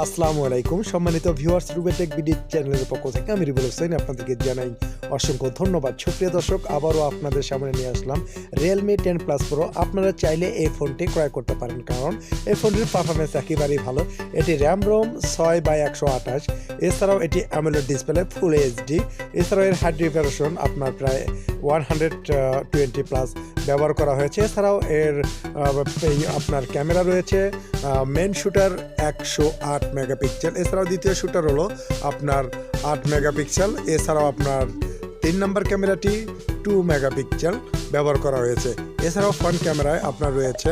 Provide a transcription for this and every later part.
আসসালামু আলাইকুম সম্মানিত ভিউয়ার্স রুবেটেক বিডি চ্যানেলের পক্ষ থেকে আমি রিবুল হোসেন আপনাদেরকে জানাই অসংখ্য ধন্যবাদ। সুপ্রিয় দর্শক, আবারও আপনাদের সামনে নিয়ে আসলাম Realme 10 Plus Pro। আপনারা চাইলে এই ফোনটি ক্রয় করতে পারেন, কারণ এই ফোনটির পারফরমেন্স একেবারেই ভালো। এটি র্যাম রোম 6/128, এছাড়াও এটি AMOLED ডিসপ্লে ফুল এইচডি, এছাড়াও এর হার্ড রিফ্রেশন আপনার প্রায় 120+ ব্যবহার করা হয়েছে। এছাড়াও এর আপনার ক্যামেরা রয়েছে মেন শুটার 108 মেগাপিক্সেল, এছাড়াও দ্বিতীয় শুটার হলো আপনার 8 মেগাপিক্সেল, এছাড়াও আপনার 3 নম্বর ক্যামেরাটি 2 মেগাপিক্সেল ব্যবহার করা হয়েছে। এছাড়াও ফ্রন্ট ক্যামেরায় আপনার রয়েছে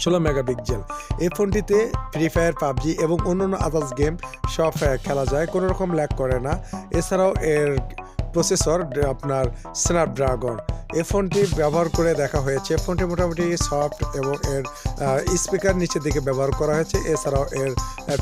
16 মেগাপিক্সেল। এই ফোনটিতে ফ্রি ফায়ার, পাবজি এবং অন্যান্য আদার্স গেম সব খেলা যায়, কোনো রকম ল্যাগ করে না। এছাড়াও এর প্রসেসর আপনার স্ন্যাপড্রাগন। এই ফোনটি ব্যবহার করে দেখা হয়েছে, ফোনটি মোটামুটি সফট এবং এর স্পিকার নিচের দিকে ব্যবহার করা হয়েছে। এছাড়াও এর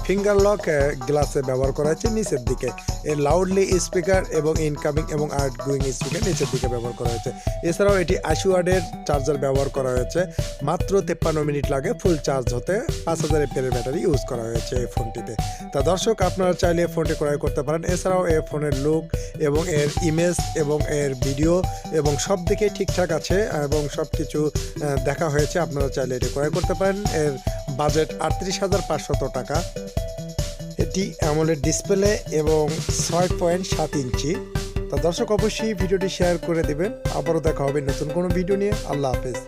ফিঙ্গার লক গ্লাসে ব্যবহার করা হয়েছে নিচের দিকে। এর লাউডলি স্পিকার এবং ইনকামিং এবং আউটগোয়িং স্পিকার নিচের দিকে ব্যবহার করা হয়েছে। এছাড়াও এটি 80 ওয়াটের চার্জার ব্যবহার করা হয়েছে। মাত্র 53 মিনিট লাগে ফুল চার্জ হতে। 5000 mAh ব্যাটারি ইউজ করা হয়েছে এই ফোনটিতে। তা দর্শক, আপনারা চাইলে এই ফোনটি ক্রয় করতে পারেন। এছাড়াও এই ফোনের লুক এবং এর ইমেজ এবং এর ভিডিও এবং সব দিকে ঠিকঠাক আছে এবং সব কিছু দেখা হয়েছে। আপনারা চাইলে এটি ক্রয় করতে পারেন। এর বাজেট 38,500 টাকা। এটি AMOLED ডিসপ্লে এবং 6.7 ইঞ্চি। তা দর্শক, অবশ্যই ভিডিওটি শেয়ার করে দেবেন। আবারও দেখা হবে নতুন কোনো ভিডিও নিয়ে। আল্লাহ হাফেজ।